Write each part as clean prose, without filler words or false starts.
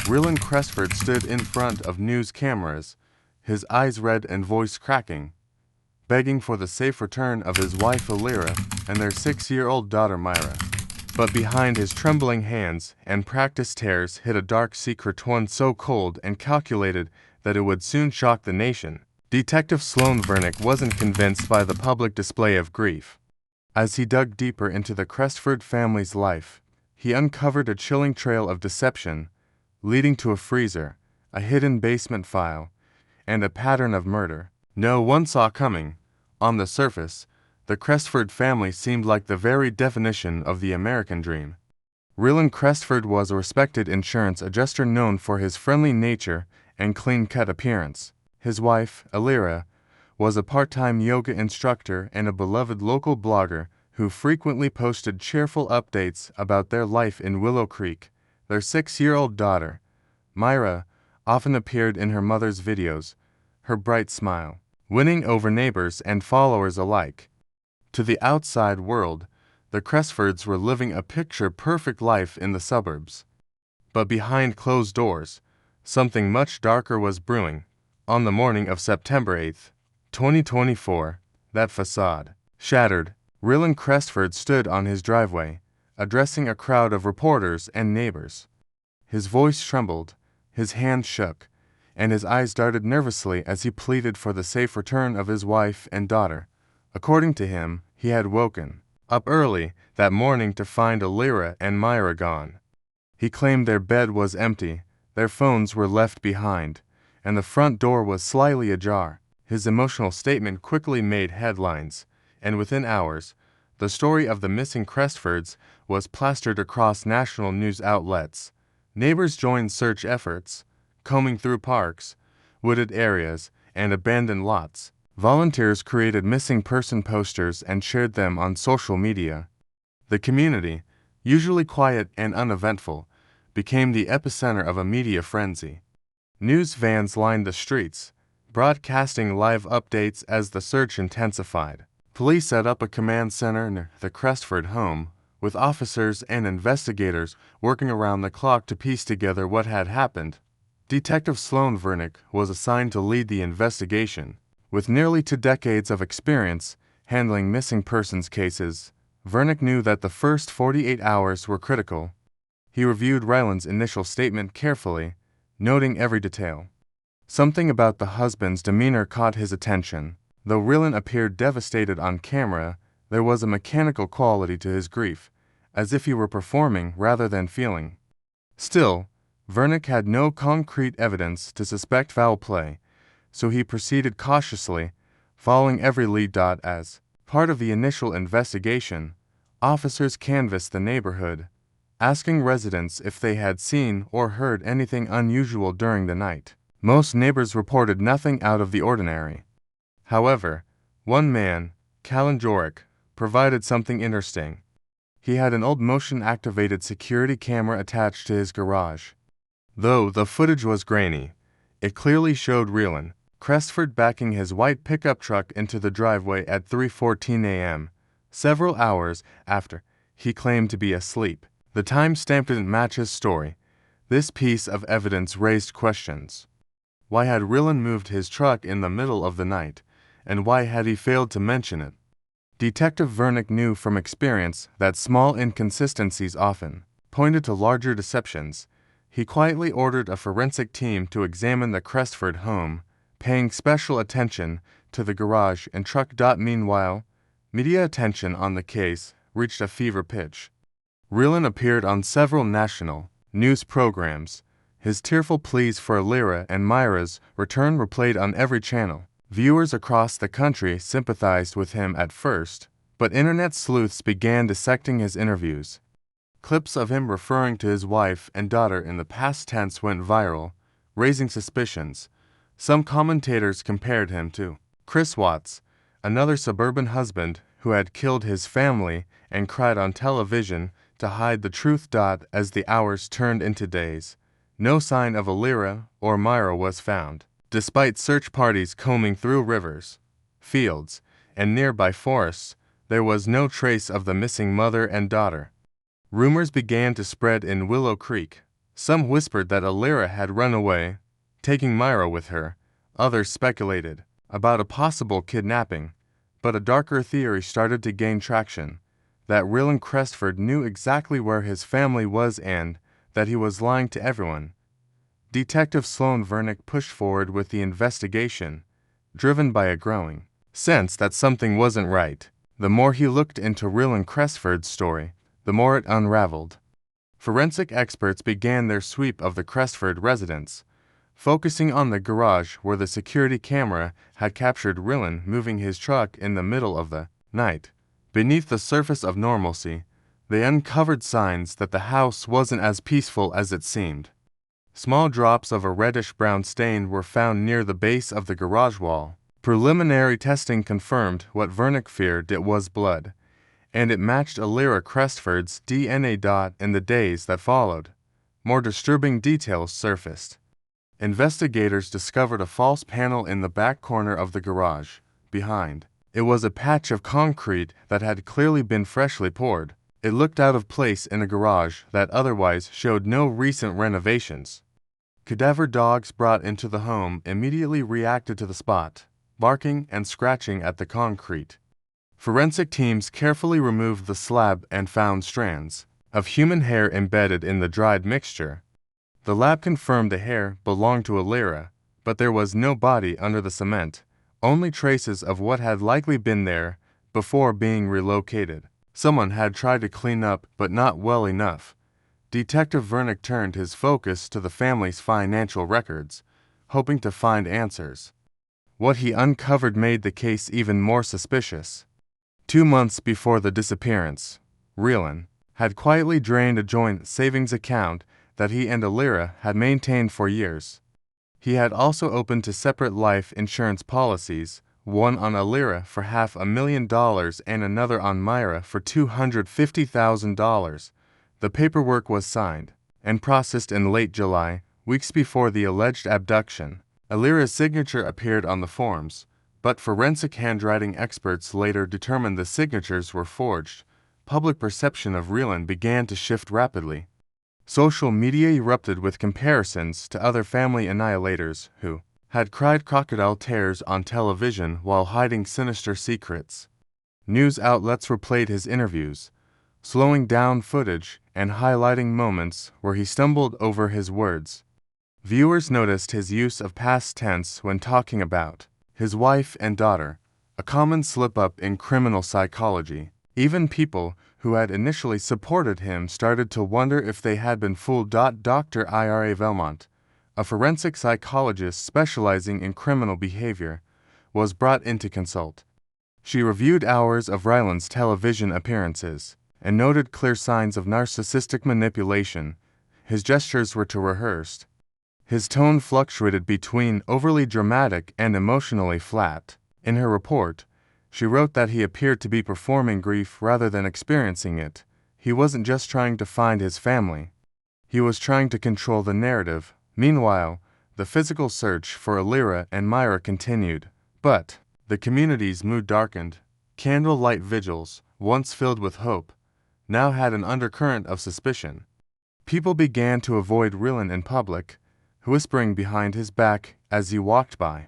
Rylan Crestford stood in front of news cameras, his eyes red and voice cracking, begging for the safe return of his wife Alira and their 6-year-old daughter Myra. But behind his trembling hands and practiced tears hid a dark secret, one so cold and calculated that it would soon shock the nation. Detective Sloan Vernick wasn't convinced by the public display of grief. As he dug deeper into the Crestford family's life, he uncovered a chilling trail of deception, leading to a freezer, a hidden basement file, and a pattern of murder no one saw coming. On the surface, the Crestford family seemed like the very definition of the American dream. Rylan Crestford was a respected insurance adjuster known for his friendly nature and clean-cut appearance. His wife, Alira, was a part-time yoga instructor and a beloved local blogger who frequently posted cheerful updates about their life in Willow Creek. Their 6-year-old daughter, Myra, often appeared in her mother's videos, her bright smile winning over neighbors and followers alike. To the outside world, the Crestfords were living a picture-perfect life in the suburbs. But behind closed doors, something much darker was brewing. On the morning of September 8, 2024, that facade shattered. Rylan Crestford stood on his driveway, addressing a crowd of reporters and neighbors. His voice trembled, his hands shook, and his eyes darted nervously as he pleaded for the safe return of his wife and daughter. According to him, he had woken up early that morning to find Alira and Myra gone. He claimed their bed was empty, their phones were left behind, and the front door was slightly ajar. His emotional statement quickly made headlines, and within hours, the story of the missing Crestfords was plastered across national news outlets. Neighbors joined search efforts, combing through parks, wooded areas, and abandoned lots. Volunteers created missing person posters and shared them on social media. The community, usually quiet and uneventful, became the epicenter of a media frenzy. News vans lined the streets, broadcasting live updates as the search intensified. Police set up a command center near the Crestford home, with officers and investigators working around the clock to piece together what had happened. Detective Sloan Vernick was assigned to lead the investigation. With nearly 2 decades of experience handling missing persons cases, Vernick knew that the first 48 hours were critical. He reviewed Rylan's initial statement carefully, noting every detail. Something about the husband's demeanor caught his attention. Though Rylan appeared devastated on camera, there was a mechanical quality to his grief, as if he were performing rather than feeling. Still, Vernick had no concrete evidence to suspect foul play, so he proceeded cautiously, following every lead. As part of the initial investigation, officers canvassed the neighborhood, asking residents if they had seen or heard anything unusual during the night. Most neighbors reported nothing out of the ordinary. However, one man, Callan Jorick, provided something interesting. He had an old motion-activated security camera attached to his garage. Though the footage was grainy, it clearly showed Rylan Crestford backing his white pickup truck into the driveway at 3:14 a.m., several hours after he claimed to be asleep. The timestamp didn't match his story. This piece of evidence raised questions. Why had Rylan moved his truck in the middle of the night, and why had he failed to mention it? Detective Vernick knew from experience that small inconsistencies often pointed to larger deceptions. He quietly ordered a forensic team to examine the Crestford home, paying special attention to the garage and truck. Meanwhile, media attention on the case reached a fever pitch. Rylan appeared on several national news programs. His tearful pleas for Alira and Myra's return were played on every channel. Viewers across the country sympathized with him at first, but internet sleuths began dissecting his interviews. Clips of him referring to his wife and daughter in the past tense went viral, raising suspicions. Some commentators compared him to Chris Watts, another suburban husband who had killed his family and cried on television to hide the truth. As the hours turned into days, no sign of Alira or Myra was found. Despite search parties combing through rivers, fields, and nearby forests, there was no trace of the missing mother and daughter. Rumors began to spread in Willow Creek. Some whispered that Alira had run away, taking Myra with her. Others speculated about a possible kidnapping, but a darker theory started to gain traction, that Rylan Crestford knew exactly where his family was and that he was lying to everyone. Detective Sloan Vernick pushed forward with the investigation, driven by a growing sense that something wasn't right. The more he looked into Rylan Crestford's story, the more it unraveled. Forensic experts began their sweep of the Crestford residence, focusing on the garage where the security camera had captured Rylan moving his truck in the middle of the night. Beneath the surface of normalcy, they uncovered signs that the house wasn't as peaceful as it seemed. Small drops of a reddish-brown stain were found near the base of the garage wall. Preliminary testing confirmed what Vernick feared: it was blood, and it matched Alira Crestford's DNA. In the days that followed, more disturbing details surfaced. Investigators discovered a false panel in the back corner of the garage. Behind it was a patch of concrete that had clearly been freshly poured. It looked out of place in a garage that otherwise showed no recent renovations. Cadaver dogs brought into the home immediately reacted to the spot, barking and scratching at the concrete. Forensic teams carefully removed the slab and found strands of human hair embedded in the dried mixture. The lab confirmed the hair belonged to Alira, but there was no body under the cement, only traces of what had likely been there before being relocated. Someone had tried to clean up, but not well enough. Detective Vernick turned his focus to the family's financial records, hoping to find answers. What he uncovered made the case even more suspicious. 2 months before the disappearance, Rylan had quietly drained a joint savings account that he and Alira had maintained for years. He had also opened 2 separate life insurance policies, one on Alira for $500,000 and another on Myra for $250,000. The paperwork was signed and processed in late July, weeks before the alleged abduction. Alira's signature appeared on the forms, but forensic handwriting experts later determined the signatures were forged. Public perception of Rylan began to shift rapidly. Social media erupted with comparisons to other family annihilators who had cried crocodile tears on television while hiding sinister secrets. News outlets replayed his interviews, slowing down footage and highlighting moments where he stumbled over his words. Viewers noticed his use of past tense when talking about his wife and daughter, a common slip-up in criminal psychology. Even people who had initially supported him started to wonder if they had been fooled. Dr. Ira Velmont, a forensic psychologist specializing in criminal behavior, was brought in to consult. She reviewed hours of Rylan's television appearances and noted clear signs of narcissistic manipulation. His gestures were too rehearsed. His tone fluctuated between overly dramatic and emotionally flat. In her report, she wrote that he appeared to be performing grief rather than experiencing it. He wasn't just trying to find his family. He was trying to control the narrative. Meanwhile, the physical search for Alira and Myra continued. But the community's mood darkened. Candlelight vigils, once filled with hope, now had an undercurrent of suspicion. People began to avoid Rylan in public, whispering behind his back as he walked by.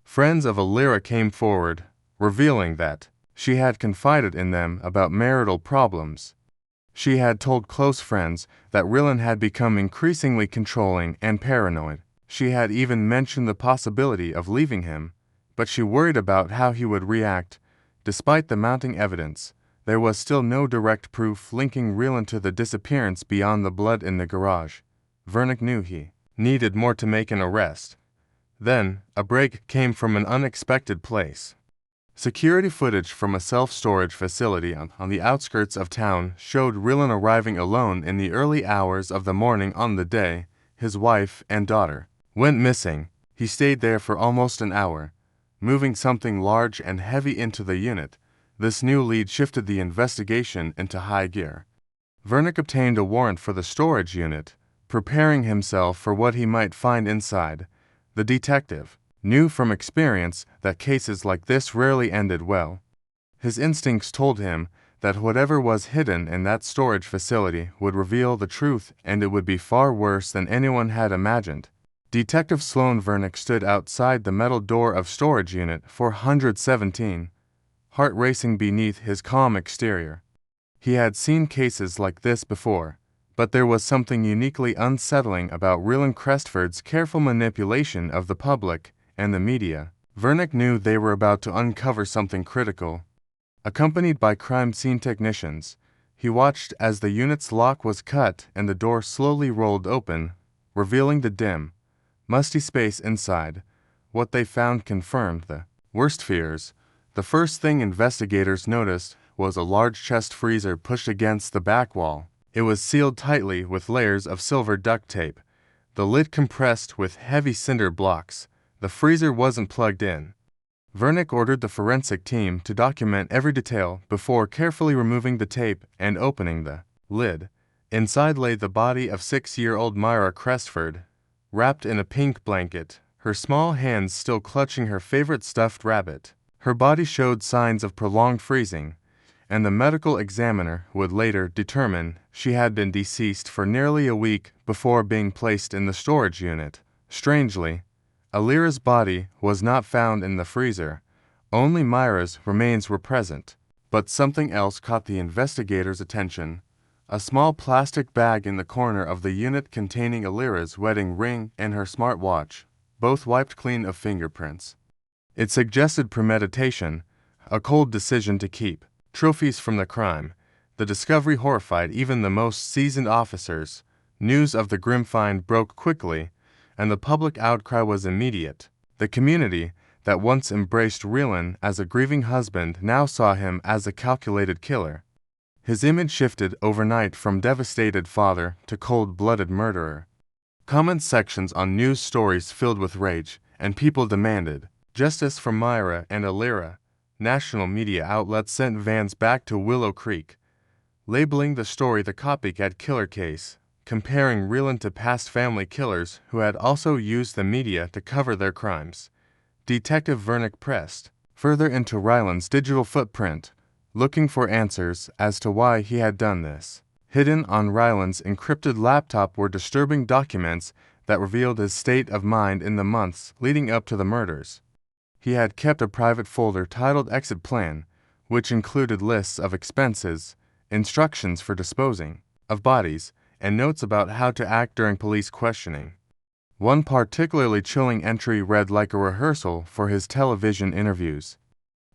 Friends of Alira came forward, revealing that she had confided in them about marital problems. She had told close friends that Rylan had become increasingly controlling and paranoid. She had even mentioned the possibility of leaving him, but she worried about how he would react. Despite the mounting evidence, there was still no direct proof linking Rylan to the disappearance beyond the blood in the garage. Vernick knew he needed more to make an arrest. Then, a break came from an unexpected place. Security footage from a self-storage facility on the outskirts of town showed Rylan arriving alone in the early hours of the morning on the day his wife and daughter went missing. He stayed there for almost an hour, moving something large and heavy into the unit. This new lead shifted the investigation into high gear. Vernick obtained a warrant for the storage unit, preparing himself for what he might find inside. The detective knew from experience that cases like this rarely ended well. His instincts told him that whatever was hidden in that storage facility would reveal the truth, and it would be far worse than anyone had imagined. Detective Sloan Vernick stood outside the metal door of storage unit 417, heart racing beneath his calm exterior. He had seen cases like this before, but there was something uniquely unsettling about Rylan Crestford's careful manipulation of the public and the media. Vernick knew they were about to uncover something critical. Accompanied by crime scene technicians, he watched as the unit's lock was cut and the door slowly rolled open, revealing the dim, musty space inside. What they found confirmed the worst fears. The first thing investigators noticed was a large chest freezer pushed against the back wall. It was sealed tightly with layers of silver duct tape, the lid compressed with heavy cinder blocks. The freezer wasn't plugged in. Vernick ordered the forensic team to document every detail before carefully removing the tape and opening the lid. Inside lay the body of 6-year-old Myra Crestford, wrapped in a pink blanket, her small hands still clutching her favorite stuffed rabbit. Her body showed signs of prolonged freezing, and the medical examiner would later determine she had been deceased for nearly a week before being placed in the storage unit. Strangely, Alira's body was not found in the freezer. Only Myra's remains were present. But something else caught the investigators' attention. A small plastic bag in the corner of the unit containing Alira's wedding ring and her smartwatch, both wiped clean of fingerprints. It suggested premeditation, a cold decision to keep trophies from the crime. The discovery horrified even the most seasoned officers. News of the grim find broke quickly, and the public outcry was immediate. The community that once embraced Rylan as a grieving husband now saw him as a calculated killer. His image shifted overnight from devastated father to cold-blooded murderer. Comment sections on news stories filled with rage, and people demanded justice for Myra and Alira. National media outlets sent vans back to Willow Creek, labeling the story the copycat killer case, comparing Rylan to past family killers who had also used the media to cover their crimes. Detective Vernick pressed further into Rylan's digital footprint, looking for answers as to why he had done this. Hidden on Rylan's encrypted laptop were disturbing documents that revealed his state of mind in the months leading up to the murders. He had kept a private folder titled Exit Plan, which included lists of expenses, instructions for disposing of bodies, and notes about how to act during police questioning. One particularly chilling entry read like a rehearsal for his television interviews.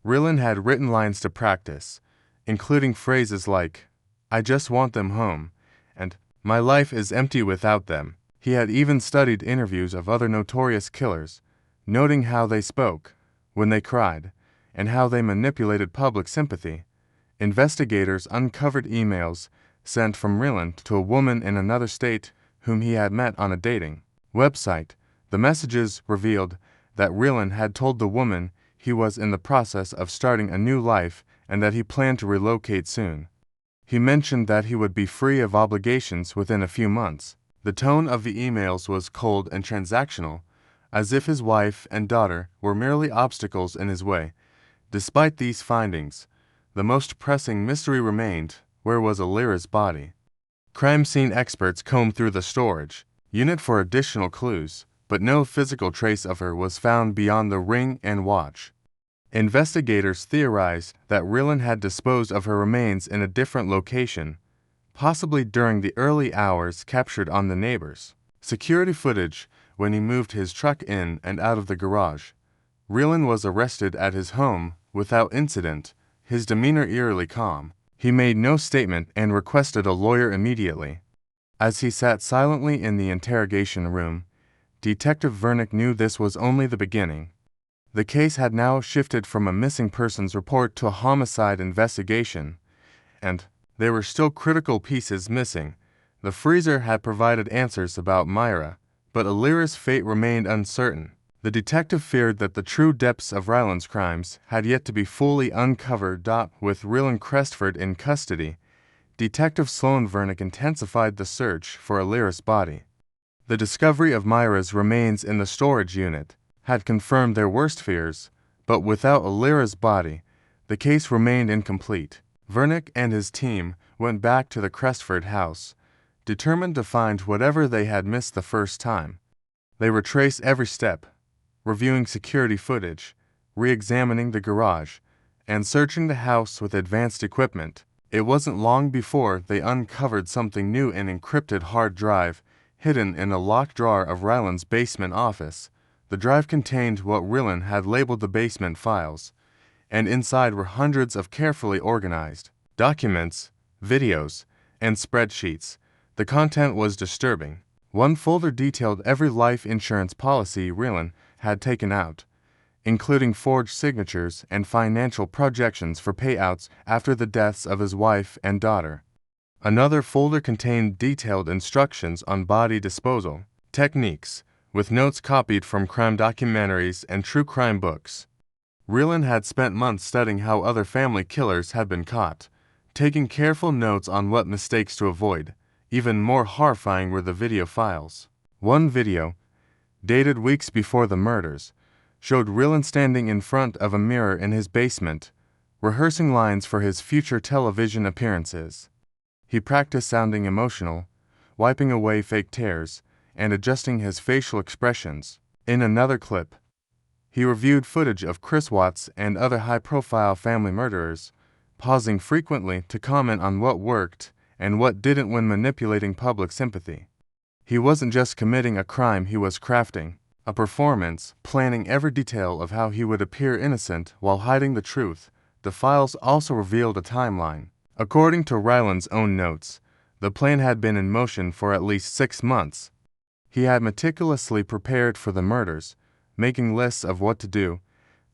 Rylan had written lines to practice, including phrases like, "I just want them home," and "My life is empty without them." He had even studied interviews of other notorious killers, noting how they spoke, when they cried, and how they manipulated public sympathy. Investigators uncovered emails sent from Rylan to a woman in another state whom he had met on a dating website. The messages revealed that Rylan had told the woman he was in the process of starting a new life and that he planned to relocate soon. He mentioned that he would be free of obligations within a few months. The tone of the emails was cold and transactional, as if his wife and daughter were merely obstacles in his way. Despite these findings, the most pressing mystery remained: where was Alira's body? Crime scene experts combed through the storage unit for additional clues, but no physical trace of her was found beyond the ring and watch. Investigators theorized that Rylan had disposed of her remains in a different location, possibly during the early hours captured on the neighbors' security footage when he moved his truck in and out of the garage. Rylan was arrested at his home without incident, his demeanor eerily calm. He made no statement and requested a lawyer immediately. As he sat silently in the interrogation room, Detective Vernick knew this was only the beginning. The case had now shifted from a missing persons report to a homicide investigation, and there were still critical pieces missing. The freezer had provided answers about Myra, but Alira's fate remained uncertain. The detective feared that the true depths of Rylan's crimes had yet to be fully uncovered. With Rylan Crestford in custody, Detective Sloan Vernick intensified the search for Alira's body. The discovery of Myra's remains in the storage unit had confirmed their worst fears, but without Alira's body, the case remained incomplete. Vernick and his team went back to the Crestford house, determined to find whatever they had missed the first time. They retraced every step, reviewing security footage, re-examining the garage, and searching the house with advanced equipment. It wasn't long before they uncovered something new: an encrypted hard drive hidden in a locked drawer of Rylan's basement office. The drive contained what Rylan had labeled the basement files, and inside were hundreds of carefully organized documents, videos, and spreadsheets. The content was disturbing. One folder detailed every life insurance policy Rylan had taken out, including forged signatures and financial projections for payouts after the deaths of his wife and daughter. Another folder contained detailed instructions on body disposal techniques, with notes copied from crime documentaries and true crime books. Rylan had spent months studying how other family killers had been caught, taking careful notes on what mistakes to avoid. Even more horrifying were the video files. One video, dated weeks before the murders, showed Rylan standing in front of a mirror in his basement, rehearsing lines for his future television appearances. He practiced sounding emotional, wiping away fake tears, and adjusting his facial expressions. In another clip, he reviewed footage of Chris Watts and other high-profile family murderers, pausing frequently to comment on what worked and what didn't when manipulating public sympathy. He wasn't just committing a crime, he was crafting a performance, planning every detail of how he would appear innocent while hiding the truth. The files also revealed a timeline. According to Rylan's own notes, the plan had been in motion for at least 6 months. He had meticulously prepared for the murders, making lists of what to do,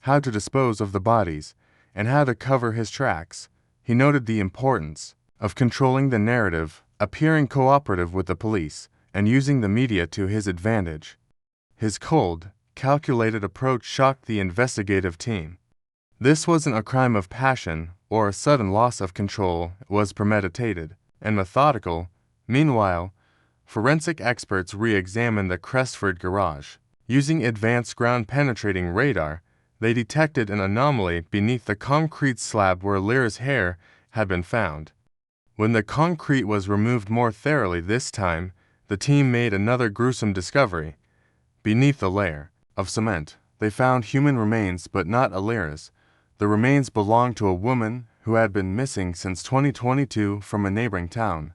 how to dispose of the bodies, and how to cover his tracks. He noted the importance of controlling the narrative, appearing cooperative with the police, and using the media to his advantage. His cold, calculated approach shocked the investigative team. This wasn't a crime of passion or a sudden loss of control. It was premeditated and methodical. Meanwhile, forensic experts re-examined the Crestford garage. Using advanced ground-penetrating radar, they detected an anomaly beneath the concrete slab where Lyra's hair had been found. When the concrete was removed more thoroughly this time, the team made another gruesome discovery. Beneath the layer of cement, they found human remains, but not Lyra's. The remains belonged to a woman who had been missing since 2022 from a neighboring town.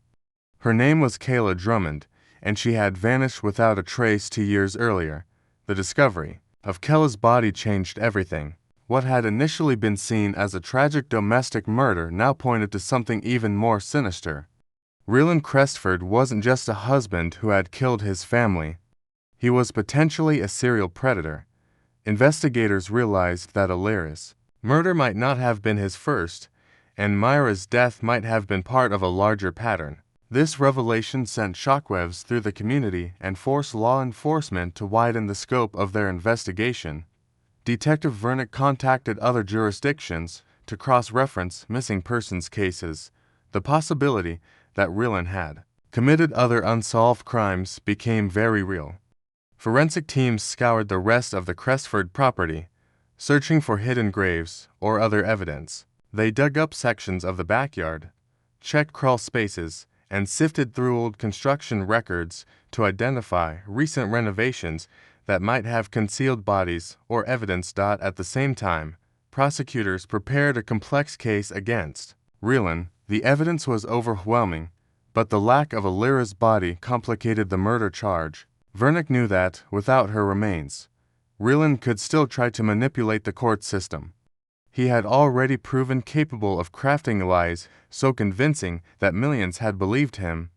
Her name was Kayla Drummond, and she had vanished without a trace 2 years earlier. The discovery of Kayla's body changed everything. What had initially been seen as a tragic domestic murder now pointed to something even more sinister. Rylan Crestford wasn't just a husband who had killed his family. He was potentially a serial predator. Investigators realized that Lyra's murder might not have been his first, and Myra's death might have been part of a larger pattern. This revelation sent shockwaves through the community and forced law enforcement to widen the scope of their investigation. Detective Vernick contacted other jurisdictions to cross-reference missing persons cases. The possibility that Rylan had committed other unsolved crimes became very real. Forensic teams scoured the rest of the Crestford property, searching for hidden graves or other evidence. They dug up sections of the backyard, checked crawl spaces, and sifted through old construction records to identify recent renovations that might have concealed bodies or evidence. At the same time, prosecutors prepared a complex case against Rylan. The evidence was overwhelming, but the lack of Lyra's body complicated the murder charge. Vernick knew that, without her remains, Rylan could still try to manipulate the court system. He had already proven capable of crafting lies so convincing that millions had believed him,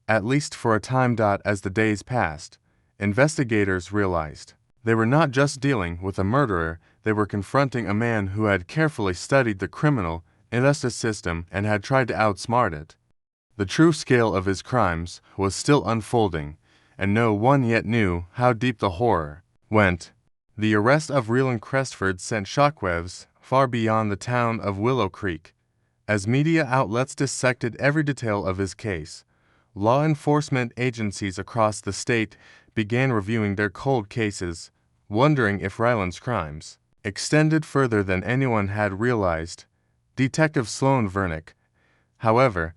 at least for a time. As the days passed, investigators realized they were not just dealing with a murderer, they were confronting a man who had carefully studied the criminal justice system and had tried to outsmart it. The true scale of his crimes was still unfolding, and no one yet knew how deep the horror went. The arrest of Rylan Crestford sent shockwaves far beyond the town of Willow Creek. As media outlets dissected every detail of his case, law enforcement agencies across the state began reviewing their cold cases, wondering if Rylan's crimes extended further than anyone had realized. Detective Sloan Vernick, however,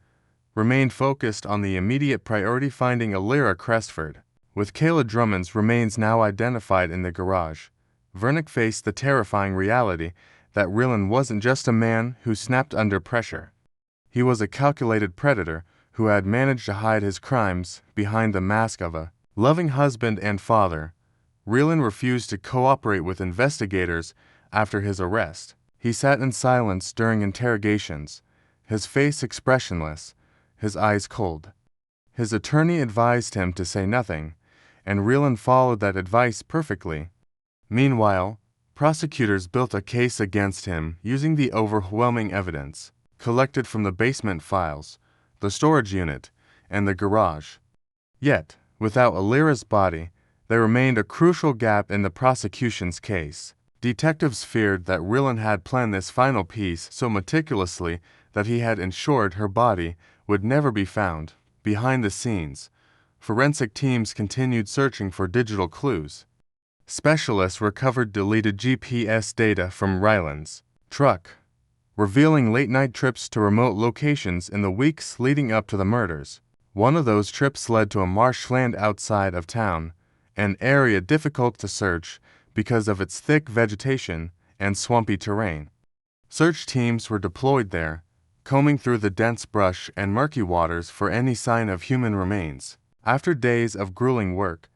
remained focused on the immediate priority, finding Rylan Crestford. With Kayla Drummond's remains now identified in the garage, Vernick faced the terrifying reality that Rylan wasn't just a man who snapped under pressure. He was a calculated predator who had managed to hide his crimes behind the mask of a loving husband and father. Rylan refused to cooperate with investigators after his arrest. He sat in silence during interrogations, his face expressionless, his eyes cold. His attorney advised him to say nothing, and Rylan followed that advice perfectly. Meanwhile, prosecutors built a case against him using the overwhelming evidence collected from the basement files, the storage unit, and the garage. Yet, without Rylan's body, there remained a crucial gap in the prosecution's case. Detectives feared that Rylan had planned this final piece so meticulously that he had ensured her body would never be found. Behind the scenes, forensic teams continued searching for digital clues. Specialists recovered deleted GPS data from Rylan's truck, revealing late-night trips to remote locations in the weeks leading up to the murders. One of those trips led to a marshland outside of town, an area difficult to search because of its thick vegetation and swampy terrain. Search teams were deployed there, combing through the dense brush and murky waters for any sign of human remains. After days of grueling work,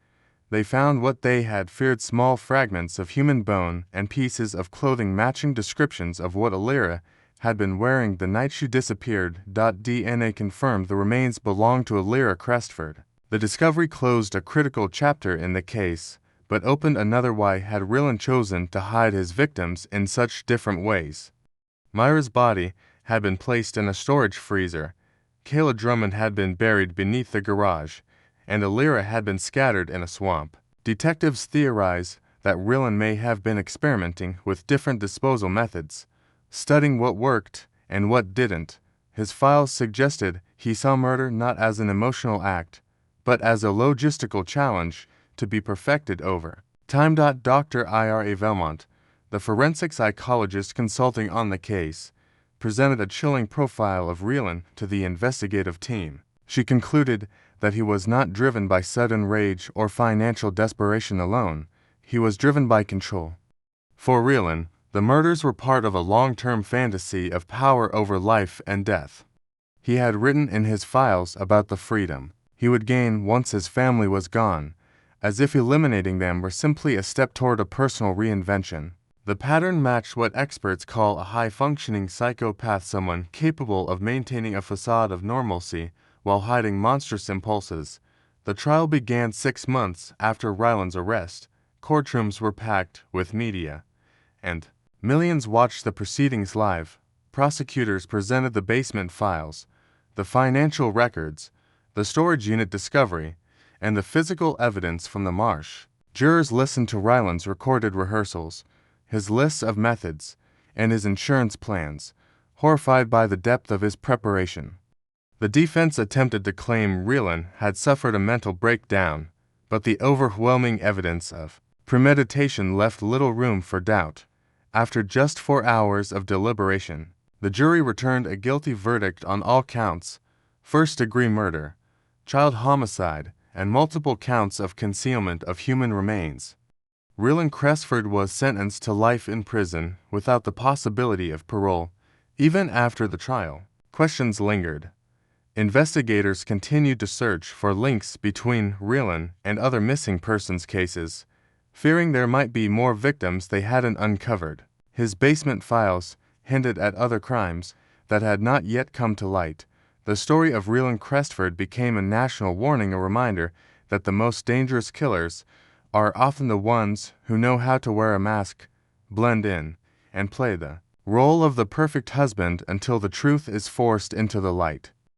they found what they had feared: small fragments of human bone and pieces of clothing matching descriptions of what Rylan had been wearing the night she disappeared. DNA confirmed the remains belonged to Rylan Crestford. The discovery closed a critical chapter in the case, but opened another: why had Rylan chosen to hide his victims in such different ways? Myra's body had been placed in a storage freezer, Kayla Drummond had been buried beneath the garage, and Rylan had been scattered in a swamp. Detectives theorize that Rylan may have been experimenting with different disposal methods, studying what worked and what didn't. His files suggested he saw murder not as an emotional act, but as a logistical challenge to be perfected over time. Dr. Ira Velmont, the forensic psychologist consulting on the case, presented a chilling profile of Rylan to the investigative team. She concluded that he was not driven by sudden rage or financial desperation alone. He was driven by control. For Rylan, the murders were part of a long-term fantasy of power over life and death. He had written in his files about the freedom he would gain once his family was gone, as if eliminating them were simply a step toward a personal reinvention. The pattern matched what experts call a high-functioning psychopath, someone capable of maintaining a facade of normalcy while hiding monstrous impulses. The trial began 6 months after Rylan's arrest. Courtrooms were packed with media, and millions watched the proceedings live. Prosecutors presented the basement files, the financial records, the storage unit discovery, and the physical evidence from the marsh. Jurors listened to Rylan's recorded rehearsals, his lists of methods, and his insurance plans, horrified by the depth of his preparation. The defense attempted to claim Rylan had suffered a mental breakdown, but the overwhelming evidence of premeditation left little room for doubt. After just 4 hours of deliberation, the jury returned a guilty verdict on all counts: first-degree murder, child homicide, and multiple counts of concealment of human remains. Rylan Crestford was sentenced to life in prison without the possibility of parole. Even after the trial, questions lingered. Investigators continued to search for links between Rylan and other missing persons cases, fearing there might be more victims they hadn't uncovered. His basement files hinted at other crimes that had not yet come to light. The story of Rylan Crestford became a national warning, a reminder that the most dangerous killers are often the ones who know how to wear a mask, blend in, and play the role of the perfect husband until the truth is forced into the light.